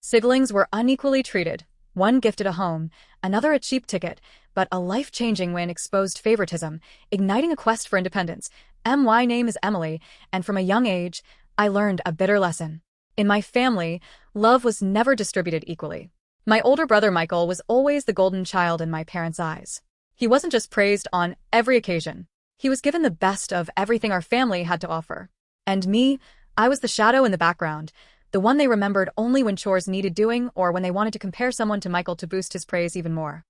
Siblings were unequally treated. One gifted a home, another a cheap ticket, but a life-changing win exposed favoritism, igniting a quest for independence. My name is Emily, and from a young age, I learned a bitter lesson. In my family, love was never distributed equally. My older brother Michael was always the golden child in my parents' eyes. He wasn't just praised on every occasion. He was given the best of everything our family had to offer. And me, I was the shadow in the background, the one they remembered only when chores needed doing or when they wanted to compare someone to Michael to boost his praise even more.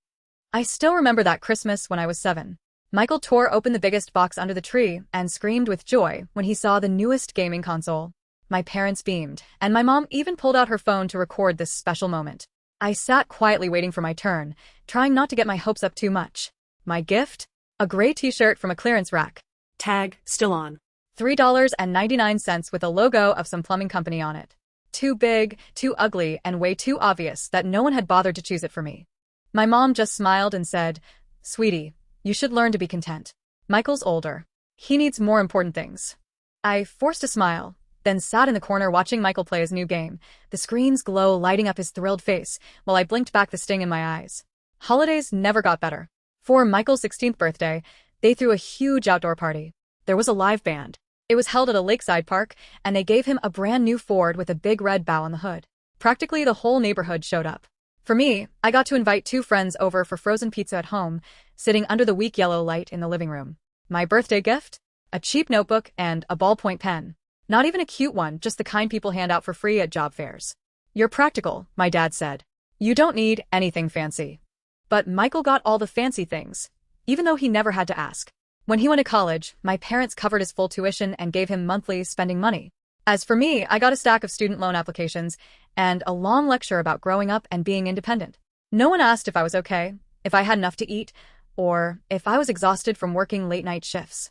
I still remember that Christmas when I was 7. Michael tore open the biggest box under the tree and screamed with joy when he saw the newest gaming console. My parents beamed, and my mom even pulled out her phone to record this special moment. I sat quietly waiting for my turn, trying not to get my hopes up too much. My gift? A gray t-shirt from a clearance rack. Tag, still on. $3.99 with a logo of some plumbing company on it. Too big, too ugly, and way too obvious that no one had bothered to choose it for me. My mom just smiled and said, "Sweetie, you should learn to be content. Michael's older. He needs more important things." I forced a smile, then sat in the corner watching Michael play his new game, the screen's glow lighting up his thrilled face, while I blinked back the sting in my eyes. Holidays never got better. For Michael's 16th birthday, they threw a huge outdoor party. There was a live band. It was held at a lakeside park, and they gave him a brand new Ford with a big red bow on the hood. Practically the whole neighborhood showed up. For me, I got to invite 2 friends over for frozen pizza at home, sitting under the weak yellow light in the living room. My birthday gift? A cheap notebook and a ballpoint pen. Not even a cute one, just the kind people hand out for free at job fairs. "You're practical," my dad said. "You don't need anything fancy." But Michael got all the fancy things, even though he never had to ask. When he went to college, my parents covered his full tuition and gave him monthly spending money. As for me, I got a stack of student loan applications and a long lecture about growing up and being independent. No one asked if I was okay, if I had enough to eat, or if I was exhausted from working late-night shifts.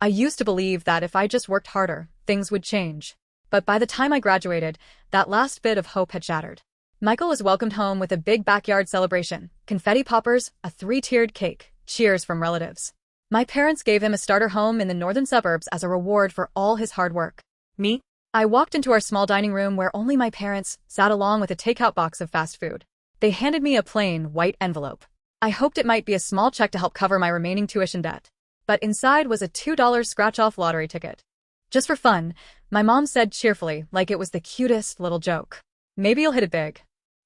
I used to believe that if I just worked harder, things would change. But by the time I graduated, that last bit of hope had shattered. Michael was welcomed home with a big backyard celebration, confetti poppers, a 3-tiered cake, cheers from relatives. My parents gave him a starter home in the northern suburbs as a reward for all his hard work. Me? I walked into our small dining room where only my parents sat along with a takeout box of fast food. They handed me a plain, white envelope. I hoped it might be a small check to help cover my remaining tuition debt. But inside was a $2 scratch-off lottery ticket. Just for fun, my mom said cheerfully, like it was the cutest little joke. "Maybe you'll hit it big."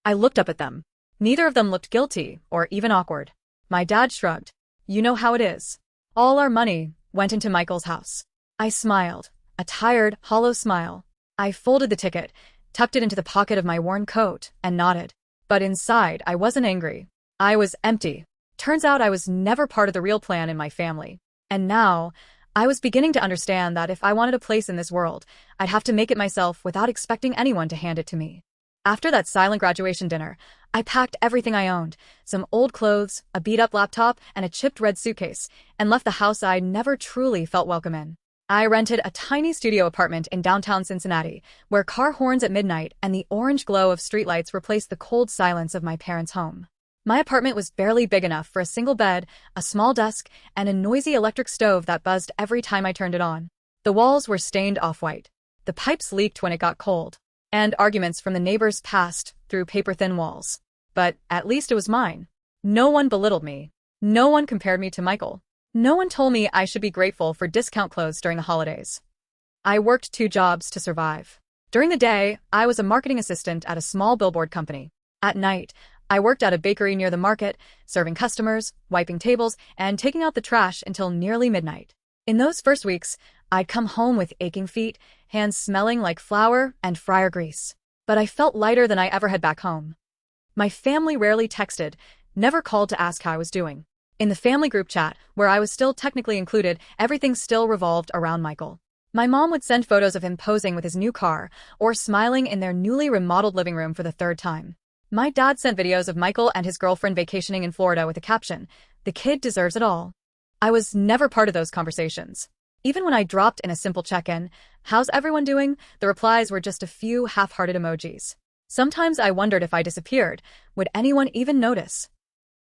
I looked up at them. Neither of them looked guilty or even awkward. My dad shrugged. "You know how it is." All our money went into Michael's house. I smiled, a tired, hollow smile. I folded the ticket, tucked it into the pocket of my worn coat, and nodded. But inside, I wasn't angry. I was empty. Turns out I was never part of the real plan in my family. And now, I was beginning to understand that if I wanted a place in this world, I'd have to make it myself without expecting anyone to hand it to me. After that silent graduation dinner, I packed everything I owned, some old clothes, a beat-up laptop, and a chipped red suitcase, and left the house I never truly felt welcome in. I rented a tiny studio apartment in downtown Cincinnati, where car horns at midnight and the orange glow of streetlights replaced the cold silence of my parents' home. My apartment was barely big enough for a single bed, a small desk, and a noisy electric stove that buzzed every time I turned it on. The walls were stained off-white. The pipes leaked when it got cold. And arguments from the neighbors passed through paper-thin walls. But at least it was mine. No one belittled me. No one compared me to Michael. No one told me I should be grateful for discount clothes during the holidays. I worked 2 jobs to survive. During the day, I was a marketing assistant at a small billboard company. At night, I worked at a bakery near the market, serving customers, wiping tables, and taking out the trash until nearly midnight. In those first weeks, I'd come home with aching feet, hands smelling like flour and fryer grease. But I felt lighter than I ever had back home. My family rarely texted, never called to ask how I was doing. In the family group chat, where I was still technically included, everything still revolved around Michael. My mom would send photos of him posing with his new car, or smiling in their newly remodeled living room for the 3rd time. My dad sent videos of Michael and his girlfriend vacationing in Florida with a caption, "The kid deserves it all." I was never part of those conversations. Even when I dropped in a simple check-in, "How's everyone doing?" the replies were just a few half-hearted emojis. Sometimes I wondered if I disappeared, would anyone even notice?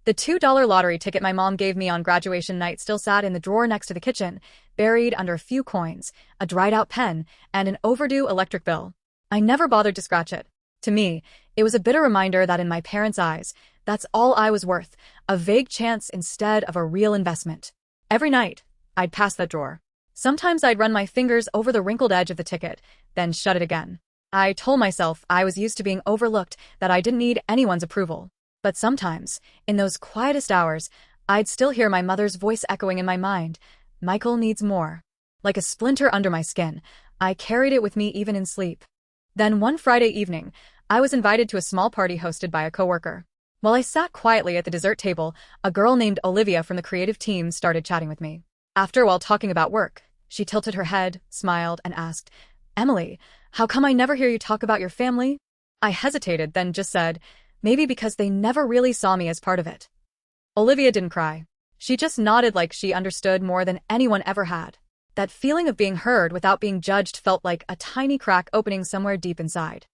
The $2 lottery ticket my mom gave me on graduation night still sat in the drawer next to the kitchen, buried under a few coins, a dried-out pen, and an overdue electric bill. I never bothered to scratch it. To me, It was a bitter reminder that in my parents' eyes, that's all I was worth, a vague chance instead of a real investment. Every night, I'd pass that drawer. Sometimes I'd run my fingers over the wrinkled edge of the ticket, then shut it again. I told myself I was used to being overlooked, that I didn't need anyone's approval. But sometimes, in those quietest hours, I'd still hear my mother's voice echoing in my mind. Michael needs more. Like a splinter under my skin, I carried it with me even in sleep. Then one Friday evening, I was invited to a small party hosted by a coworker. While I sat quietly at the dessert table, a girl named Olivia from the creative team started chatting with me. After, while talking about work, she tilted her head, smiled, and asked, "Emily, how come I never hear you talk about your family?" I hesitated, then just said, "Maybe because they never really saw me as part of it." Olivia didn't cry. She just nodded like she understood more than anyone ever had. That feeling of being heard without being judged felt like a tiny crack opening somewhere deep inside.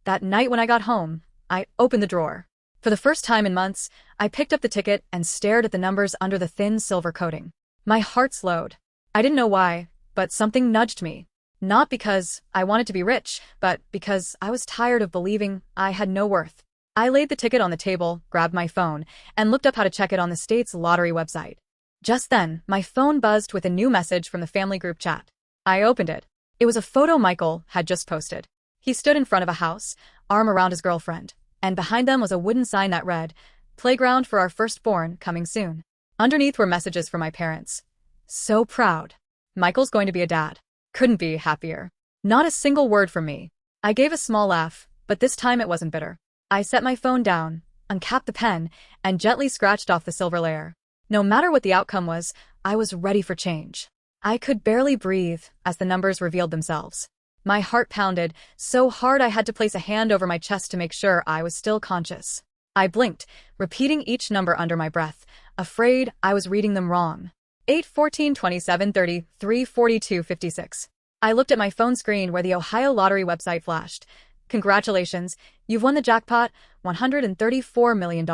That night when I got home, I opened the drawer. For the first time in months, I picked up the ticket and stared at the numbers under the thin silver coating. My heart slowed. I didn't know why, but something nudged me. Not because I wanted to be rich, but because I was tired of believing I had no worth. I laid the ticket on the table, grabbed my phone, and looked up how to check it on the state's lottery website. Just then, my phone buzzed with a new message from the family group chat. I opened it. It was a photo Michael had just posted. He stood in front of a house, arm around his girlfriend, and behind them was a wooden sign that read, "Playground for our firstborn, coming soon." Underneath were messages from my parents. "So proud. Michael's going to be a dad. Couldn't be happier." Not a single word from me. I gave a small laugh, but this time it wasn't bitter. I set my phone down, uncapped the pen, and gently scratched off the silver layer. No matter what the outcome was, I was ready for change. I could barely breathe as the numbers revealed themselves. My heart pounded so hard I had to place a hand over my chest to make sure I was still conscious. I blinked, repeating each number under my breath, afraid I was reading them wrong. 8, 14, 27, 30, 3, 42, 56. I looked at my phone screen where the Ohio Lottery website flashed. "Congratulations, you've won the jackpot, $134 million.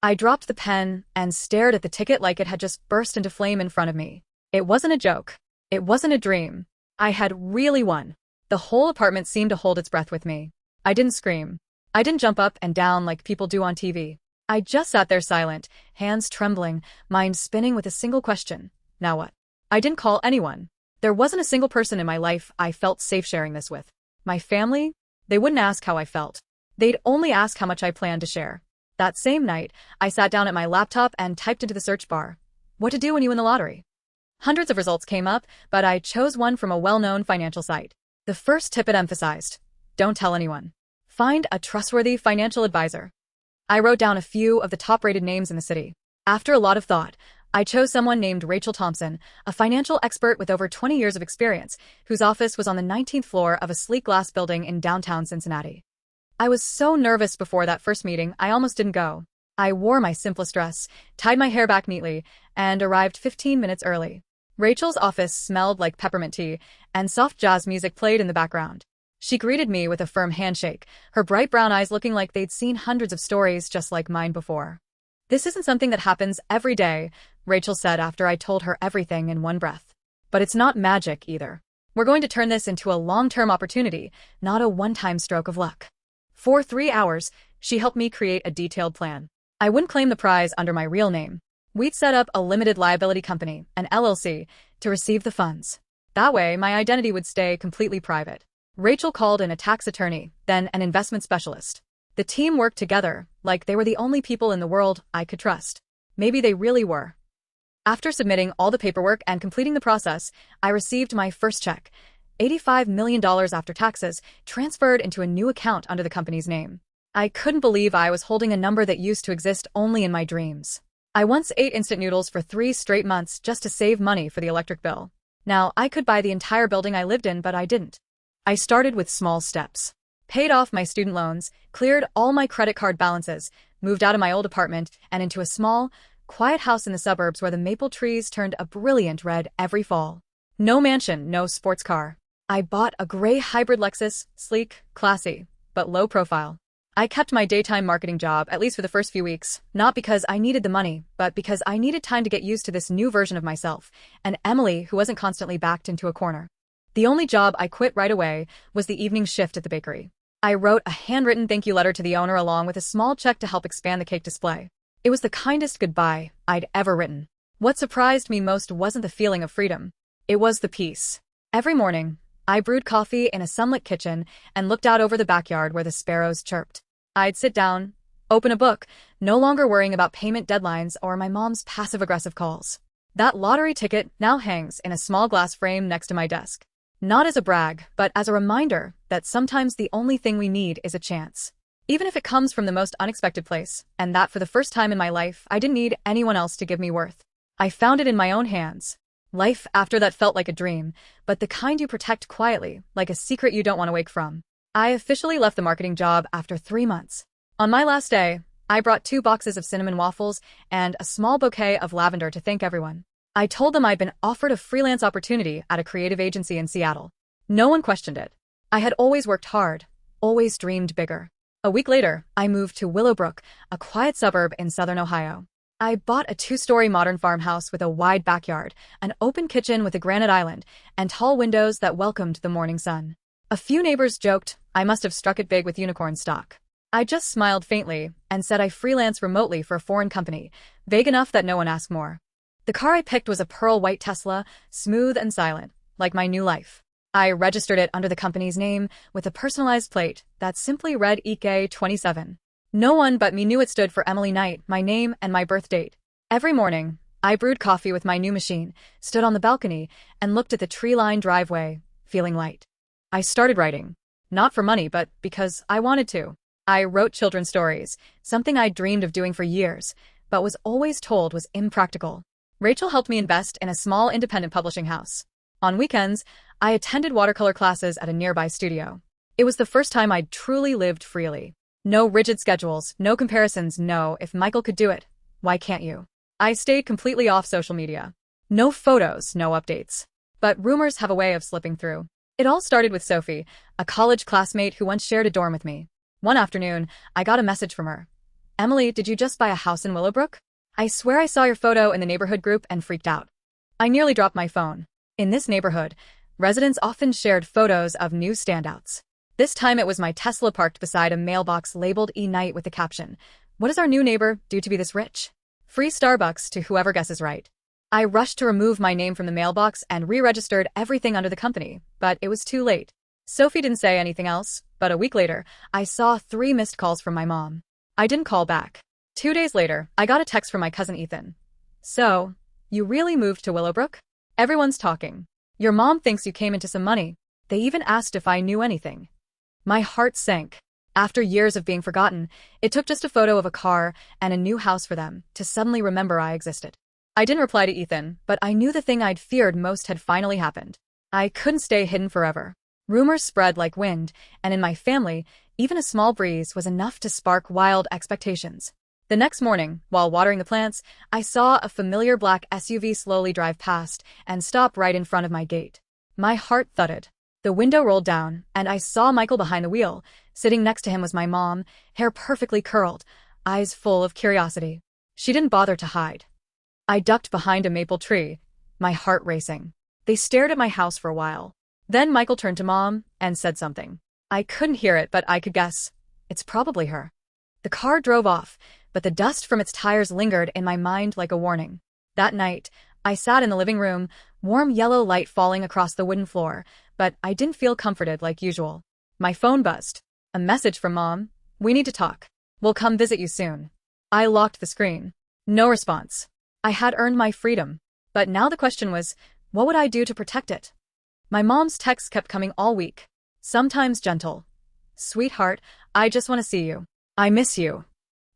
I dropped the pen and stared at the ticket like it had just burst into flame in front of me. It wasn't a joke. It wasn't a dream. I had really won. The whole apartment seemed to hold its breath with me. I didn't scream. I didn't jump up and down like people do on TV. I just sat there silent, hands trembling, mind spinning with a single question. Now what? I didn't call anyone. There wasn't a single person in my life I felt safe sharing this with. My family? They wouldn't ask how I felt. They'd only ask how much I planned to share. That same night, I sat down at my laptop and typed into the search bar, "What to do when you win the lottery?" Hundreds of results came up, but I chose one from a well-known financial site. The first tip it emphasized: don't tell anyone. Find a trustworthy financial advisor. I wrote down a few of the top-rated names in the city. After a lot of thought, I chose someone named Rachel Thompson, a financial expert with over 20 years of experience, whose office was on the 19th floor of a sleek glass building in downtown Cincinnati. I was so nervous before that first meeting, I almost didn't go. I wore my simplest dress, tied my hair back neatly, and arrived 15 minutes early. Rachel's office smelled like peppermint tea, and soft jazz music played in the background. She greeted me with a firm handshake, her bright brown eyes looking like they'd seen hundreds of stories just like mine before. "This isn't something that happens every day," Rachel said after I told her everything in one breath. "But it's not magic either. We're going to turn this into a long-term opportunity, not a one-time stroke of luck." For 3 hours, she helped me create a detailed plan. I wouldn't claim the prize under my real name. We'd set up a limited liability company, an LLC, to receive the funds. That way, my identity would stay completely private. Rachel called in a tax attorney, then an investment specialist. The team worked together, like they were the only people in the world I could trust. Maybe they really were. After submitting all the paperwork and completing the process, I received my first check, $85 million after taxes, transferred into a new account under the company's name. I couldn't believe I was holding a number that used to exist only in my dreams. I once ate instant noodles for 3 straight months just to save money for the electric bill. Now, I could buy the entire building I lived in, but I didn't. I started with small steps. Paid off my student loans, cleared all my credit card balances, moved out of my old apartment and into a small, quiet house in the suburbs where the maple trees turned a brilliant red every fall. No mansion, no sports car. I bought a gray hybrid Lexus, sleek, classy, but low profile. I kept my daytime marketing job, at least for the first few weeks, not because I needed the money, but because I needed time to get used to this new version of myself, and Emily who wasn't constantly backed into a corner. The only job I quit right away was the evening shift at the bakery. I wrote a handwritten thank you letter to the owner along with a small check to help expand the cake display. It was the kindest goodbye I'd ever written. What surprised me most wasn't the feeling of freedom. It was the peace. Every morning, I brewed coffee in a sunlit kitchen and looked out over the backyard where the sparrows chirped. I'd sit down, open a book, no longer worrying about payment deadlines or my mom's passive-aggressive calls. That lottery ticket now hangs in a small glass frame next to my desk. Not as a brag, but as a reminder that sometimes the only thing we need is a chance. Even if it comes from the most unexpected place, and that for the first time in my life, I didn't need anyone else to give me worth. I found it in my own hands. Life after that felt like a dream, but the kind you protect quietly, like a secret you don't want to wake from. I officially left the marketing job after 3 months. On my last day, I brought 2 boxes of cinnamon waffles and a small bouquet of lavender to thank everyone. I told them I'd been offered a freelance opportunity at a creative agency in Seattle. No one questioned it. I had always worked hard, always dreamed bigger. A week later, I moved to Willowbrook, a quiet suburb in southern Ohio. I bought a 2-story modern farmhouse with a wide backyard, an open kitchen with a granite island, and tall windows that welcomed the morning sun. A few neighbors joked I must have struck it big with unicorn stock. I just smiled faintly and said I freelance remotely for a foreign company, vague enough that no one asked more. The car I picked was a pearl white Tesla, smooth and silent, like my new life. I registered it under the company's name with a personalized plate that simply read Ike 27. No one but me knew it stood for Emily Knight, my name and my birth date. Every morning, I brewed coffee with my new machine, stood on the balcony, and looked at the tree-lined driveway, feeling light. I started writing. Not for money, but because I wanted to. I wrote children's stories, something I'd dreamed of doing for years, but was always told was impractical. Rachel helped me invest in a small independent publishing house. On weekends, I attended watercolor classes at a nearby studio. It was the first time I'd truly lived freely. No rigid schedules, no comparisons, no, if Michael could do it, why can't you? I stayed completely off social media. No photos, no updates. But rumors have a way of slipping through. It all started with Sophie, a college classmate who once shared a dorm with me. One afternoon, I got a message from her. Emily, did you just buy a house in Willowbrook? I swear I saw your photo in the neighborhood group and freaked out. I nearly dropped my phone. In this neighborhood, residents often shared photos of new standouts. This time it was my Tesla parked beside a mailbox labeled E-Night with the caption, "What does our new neighbor do to be this rich? Free Starbucks to whoever guesses right." I rushed to remove my name from the mailbox and re-registered everything under the company, but it was too late. Sophie didn't say anything else, but a week later, I saw 3 missed calls from my mom. I didn't call back. 2 days later, I got a text from my cousin Ethan. "So, you really moved to Willowbrook? Everyone's talking. Your mom thinks you came into some money. They even asked if I knew anything." My heart sank. After years of being forgotten, it took just a photo of a car and a new house for them to suddenly remember I existed. I didn't reply to Ethan, but I knew the thing I'd feared most had finally happened. I couldn't stay hidden forever. Rumors spread like wind, and in my family, even a small breeze was enough to spark wild expectations. The next morning, while watering the plants, I saw a familiar black SUV slowly drive past and stop right in front of my gate. My heart thudded. The window rolled down, and I saw Michael behind the wheel. Sitting next to him was my mom, hair perfectly curled, eyes full of curiosity. She didn't bother to hide. I ducked behind a maple tree, my heart racing. They stared at my house for a while. Then Michael turned to Mom and said something. I couldn't hear it, but I could guess. It's probably her. The car drove off, but the dust from its tires lingered in my mind like a warning. That night, I sat in the living room, warm yellow light falling across the wooden floor, but I didn't feel comforted like usual. My phone buzzed. A message from Mom. "We need to talk. We'll come visit you soon." I locked the screen. No response. I had earned my freedom. But now the question was, what would I do to protect it? My mom's texts kept coming all week. Sometimes gentle. "Sweetheart, I just want to see you. I miss you."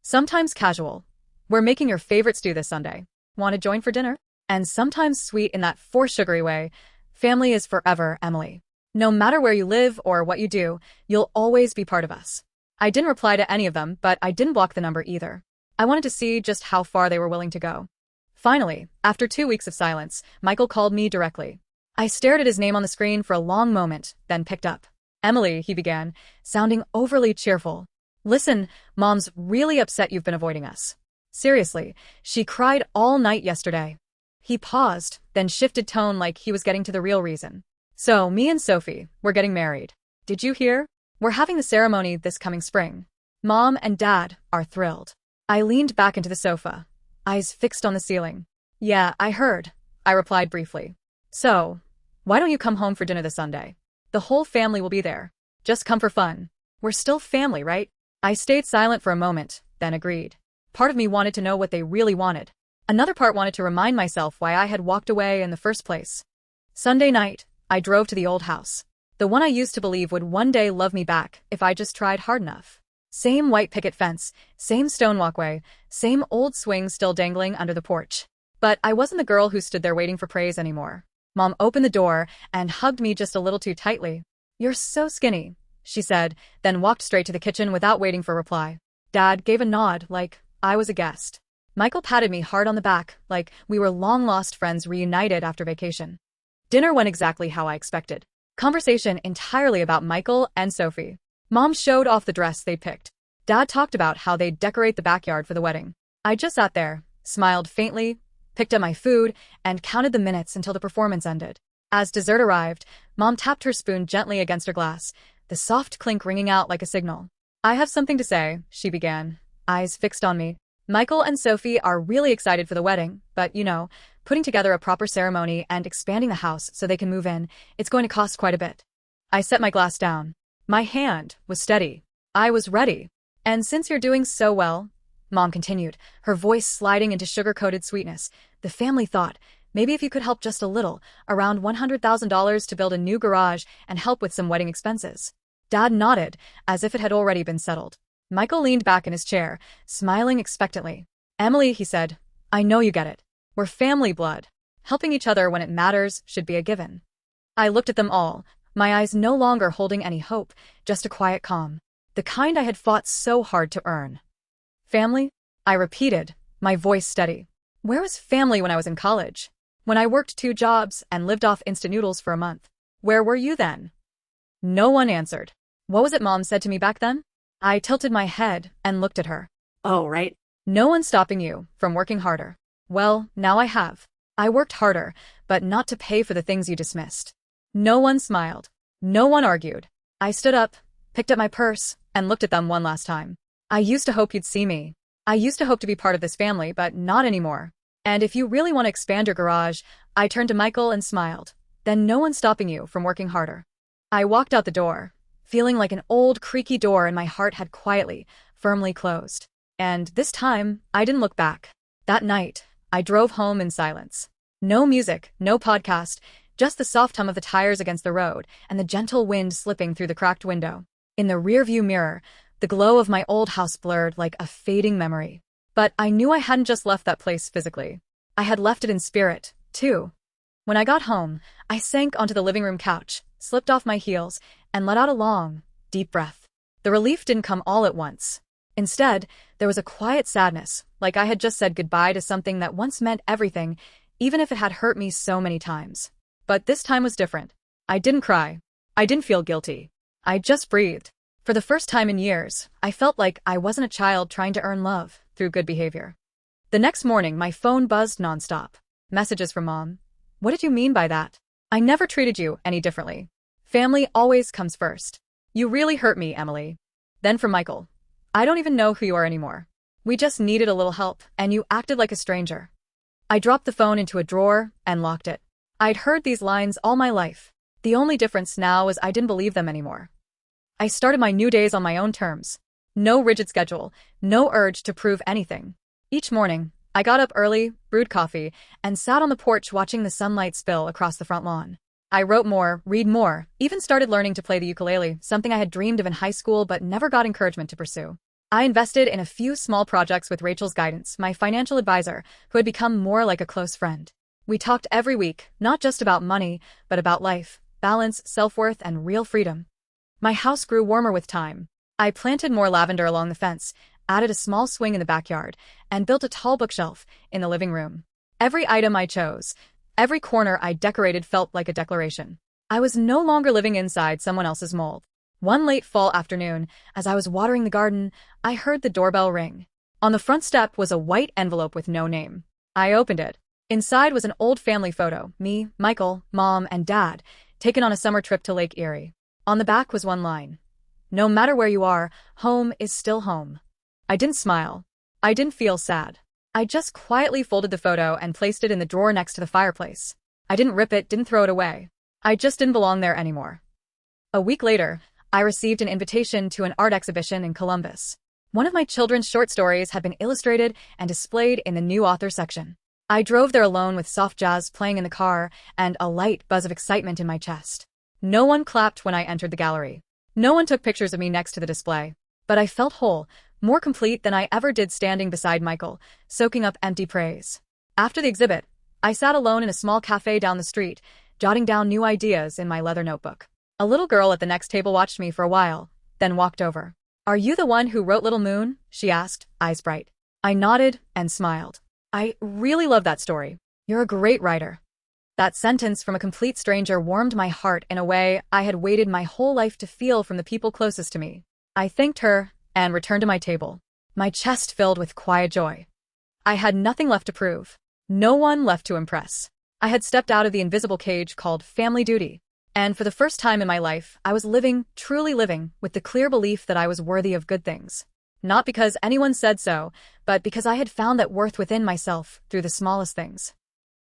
Sometimes casual. "We're making your favorite stew this Sunday. Want to join for dinner?" And sometimes sweet in that forced sugary way. "Family is forever, Emily. No matter where you live or what you do, you'll always be part of us." I didn't reply to any of them, but I didn't block the number either. I wanted to see just how far they were willing to go. Finally, after 2 weeks of silence, Michael called me directly. I stared at his name on the screen for a long moment, then picked up. "Emily," he began, sounding overly cheerful. "Listen, Mom's really upset you've been avoiding us. Seriously, she cried all night yesterday." He paused, then shifted tone like he was getting to the real reason. "So, me and Sophie, we're getting married. Did you hear? We're having the ceremony this coming spring. Mom and Dad are thrilled. I leaned back into the sofa, eyes fixed on the ceiling. Yeah, I heard, I replied briefly. So, why don't you come home for dinner this Sunday? The whole family will be there. Just come for fun. We're still family, right? I stayed silent for a moment, then agreed. Part of me wanted to know what they really wanted. Another part wanted to remind myself why I had walked away in the first place. Sunday night, I drove to the old house. The one I used to believe would one day love me back if I just tried hard enough. Same white picket fence, same stone walkway, same old swing still dangling under the porch. But I wasn't the girl who stood there waiting for praise anymore. Mom opened the door and hugged me just a little too tightly. "You're so skinny," she said, then walked straight to the kitchen without waiting for a reply. Dad gave a nod, like I was a guest. Michael patted me hard on the back, like we were long-lost friends reunited after vacation. Dinner went exactly how I expected. Conversation entirely about Michael and Sophie. Mom showed off the dress they picked. Dad talked about how they'd decorate the backyard for the wedding. I just sat there, smiled faintly, picked up my food, and counted the minutes until the performance ended. As dessert arrived, Mom tapped her spoon gently against her glass, the soft clink ringing out like a signal. "I have something to say," she began, eyes fixed on me. "Michael and Sophie are really excited for the wedding, but, putting together a proper ceremony and expanding the house so they can move in, it's going to cost quite a bit." I set my glass down. My hand was steady. I was ready. "And since you're doing so well," Mom continued, her voice sliding into sugar-coated sweetness, "the family thought, maybe if you could help just a little, around $100,000 to build a new garage and help with some wedding expenses." Dad nodded, as if it had already been settled. Michael leaned back in his chair, smiling expectantly. "Emily," he said, "I know you get it. We're family blood. Helping each other when it matters should be a given." I looked at them all, my eyes no longer holding any hope, just a quiet calm. The kind I had fought so hard to earn. "Family?" I repeated, my voice steady. Where was family when I was in college? When I worked 2 jobs and lived off instant noodles for a month? Where were you then? No one answered. What was it Mom said to me back then? I tilted my head and looked at her. "Oh, right. No one's stopping you from working harder." Well, now I have. I worked harder, but not to pay for the things you dismissed. No one smiled. No one argued. I stood up, picked up my purse, and looked at them one last time. "I used to hope you'd see me. I used to hope to be part of this family, but not anymore. And if you really want to expand your garage," I turned to Michael and smiled, "then no one's stopping you from working harder." I walked out the door, feeling like an old creaky door and my heart had quietly, firmly closed. And this time, I didn't look back. That night, I drove home in silence. No music, no podcast, just the soft hum of the tires against the road and the gentle wind slipping through the cracked window. In the rearview mirror, the glow of my old house blurred like a fading memory. But I knew I hadn't just left that place physically. I had left it in spirit, too. When I got home, I sank onto the living room couch, slipped off my heels, and let out a long, deep breath. The relief didn't come all at once. Instead, there was a quiet sadness, like I had just said goodbye to something that once meant everything, even if it had hurt me so many times. But this time was different. I didn't cry. I didn't feel guilty. I just breathed. For the first time in years, I felt like I wasn't a child trying to earn love through good behavior. The next morning, my phone buzzed nonstop. Messages from Mom. "What did you mean by that? I never treated you any differently. Family always comes first. You really hurt me, Emily." Then from Michael. "I don't even know who you are anymore. We just needed a little help, and you acted like a stranger." I dropped the phone into a drawer and locked it. I'd heard these lines all my life. The only difference now was I didn't believe them anymore. I started my new days on my own terms. No rigid schedule, no urge to prove anything. Each morning, I got up early, brewed coffee, and sat on the porch watching the sunlight spill across the front lawn. I wrote more, read more, even started learning to play the ukulele, something I had dreamed of in high school but never got encouragement to pursue. I invested in a few small projects with Rachel's guidance, my financial advisor, who had become more like a close friend. We talked every week, not just about money, but about life, balance, self-worth, and real freedom. My house grew warmer with time. I planted more lavender along the fence, added a small swing in the backyard, and built a tall bookshelf in the living room. Every item I chose, every corner I decorated felt like a declaration. I was no longer living inside someone else's mold. One late fall afternoon, as I was watering the garden, I heard the doorbell ring. On the front step was a white envelope with no name. I opened it. Inside was an old family photo, me, Michael, Mom, and Dad, taken on a summer trip to Lake Erie. On the back was one line. No matter where you are, home is still home. I didn't smile. I didn't feel sad. I just quietly folded the photo and placed it in the drawer next to the fireplace. I didn't rip it, didn't throw it away. I just didn't belong there anymore. A week later, I received an invitation to an art exhibition in Columbus. One of my children's short stories had been illustrated and displayed in the new author section. I drove there alone with soft jazz playing in the car and a light buzz of excitement in my chest. No one clapped when I entered the gallery. No one took pictures of me next to the display. But I felt whole, more complete than I ever did standing beside Michael, soaking up empty praise. After the exhibit, I sat alone in a small cafe down the street, jotting down new ideas in my leather notebook. A little girl at the next table watched me for a while, then walked over. "Are you the one who wrote Little Moon?" she asked, eyes bright. I nodded and smiled. "I really love that story. You're a great writer." That sentence from a complete stranger warmed my heart in a way I had waited my whole life to feel from the people closest to me. I thanked her and returned to my table, my chest filled with quiet joy. I had nothing left to prove, no one left to impress. I had stepped out of the invisible cage called family duty, and for the first time in my life, I was living, truly living, with the clear belief that I was worthy of good things. Not because anyone said so, but because I had found that worth within myself through the smallest things.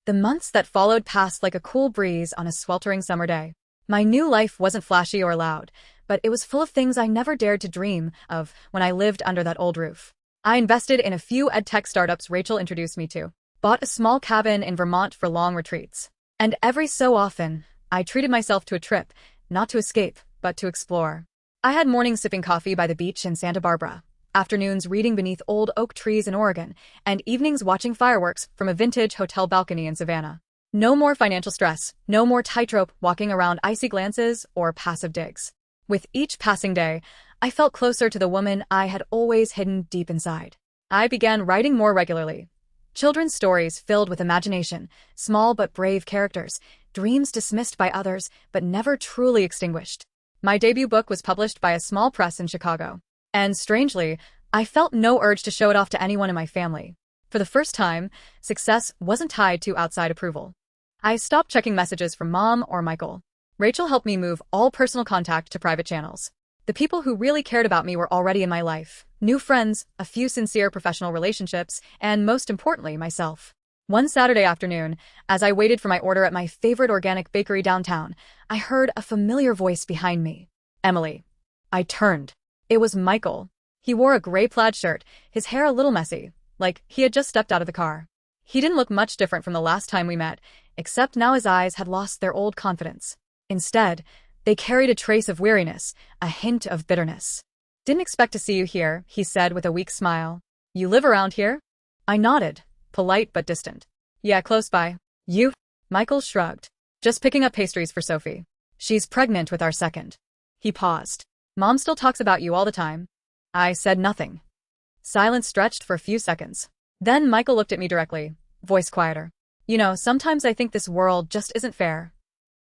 The months that followed passed like a cool breeze on a sweltering summer day. My new life wasn't flashy or loud, but it was full of things I never dared to dream of when I lived under that old roof. I invested in a few edtech startups Rachel introduced me to, bought a small cabin in Vermont for long retreats, and every so often, I treated myself to a trip, not to escape, but to explore. I had mornings sipping coffee by the beach in Santa Barbara, afternoons reading beneath old oak trees in Oregon, and evenings watching fireworks from a vintage hotel balcony in Savannah. No more financial stress, no more tightrope walking around icy glances or passive digs. With each passing day, I felt closer to the woman I had always hidden deep inside. I began writing more regularly. Children's stories filled with imagination, small but brave characters, dreams dismissed by others but never truly extinguished. My debut book was published by a small press in Chicago. And strangely, I felt no urge to show it off to anyone in my family. For the first time, success wasn't tied to outside approval. I stopped checking messages from Mom or Michael. Rachel helped me move all personal contact to private channels. The people who really cared about me were already in my life. New friends, a few sincere professional relationships, and most importantly, myself. One Saturday afternoon, as I waited for my order at my favorite organic bakery downtown, I heard a familiar voice behind me. "Emily." I turned. It was Michael. He wore a gray plaid shirt, his hair a little messy, like he had just stepped out of the car. He didn't look much different from the last time we met, except now his eyes had lost their old confidence. Instead, they carried a trace of weariness, a hint of bitterness. "Didn't expect to see you here," he said with a weak smile. "You live around here?" I nodded, polite but distant. "Yeah, close by." "You?" Michael shrugged. "Just picking up pastries for Sophie. She's pregnant with our second." He paused. "Mom still talks about you all the time." I said nothing. Silence stretched for a few seconds. Then Michael looked at me directly, voice quieter. "You know, sometimes I think this world just isn't fair."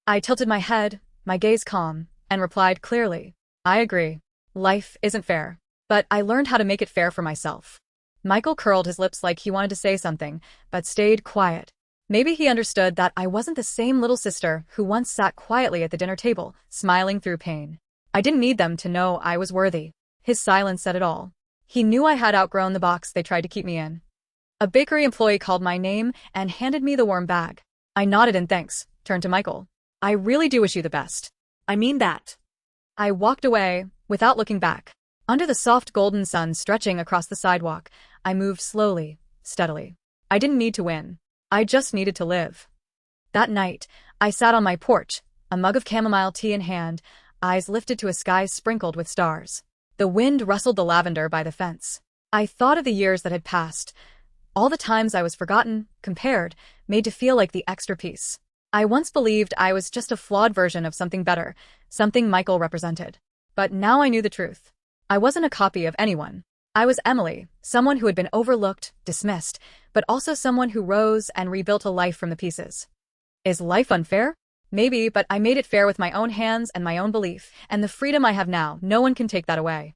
I tilted my head, my gaze calm, and replied clearly, "I agree. Life isn't fair. But I learned how to make it fair for myself." Michael curled his lips like he wanted to say something, but stayed quiet. Maybe he understood that I wasn't the same little sister who once sat quietly at the dinner table, smiling through pain. I didn't need them to know I was worthy. His silence said it all. He knew I had outgrown the box they tried to keep me in. A bakery employee called my name and handed me the warm bag. I nodded in thanks, turned to Michael. "I really do wish you the best." "I mean that." I walked away, without looking back. Under the soft golden sun stretching across the sidewalk, I moved slowly, steadily. I didn't need to win. I just needed to live. That night, I sat on my porch, a mug of chamomile tea in hand, eyes lifted to a sky sprinkled with stars. The wind rustled the lavender by the fence. I thought of the years that had passed, all the times I was forgotten, compared, made to feel like the extra piece. I once believed I was just a flawed version of something better, something Michael represented. But now I knew the truth. I wasn't a copy of anyone. I was Emily, someone who had been overlooked, dismissed, but also someone who rose and rebuilt a life from the pieces. Is life unfair? Maybe, but I made it fair with my own hands and my own belief, and the freedom I have now, no one can take that away.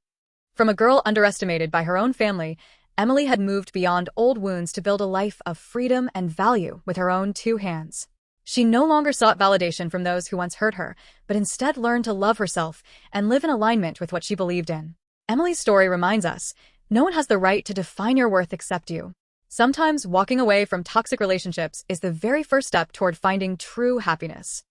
From a girl underestimated by her own family, Emily had moved beyond old wounds to build a life of freedom and value with her own two hands. She no longer sought validation from those who once hurt her, but instead learned to love herself and live in alignment with what she believed in. Emily's story reminds us, no one has the right to define your worth except you. Sometimes walking away from toxic relationships is the very first step toward finding true happiness.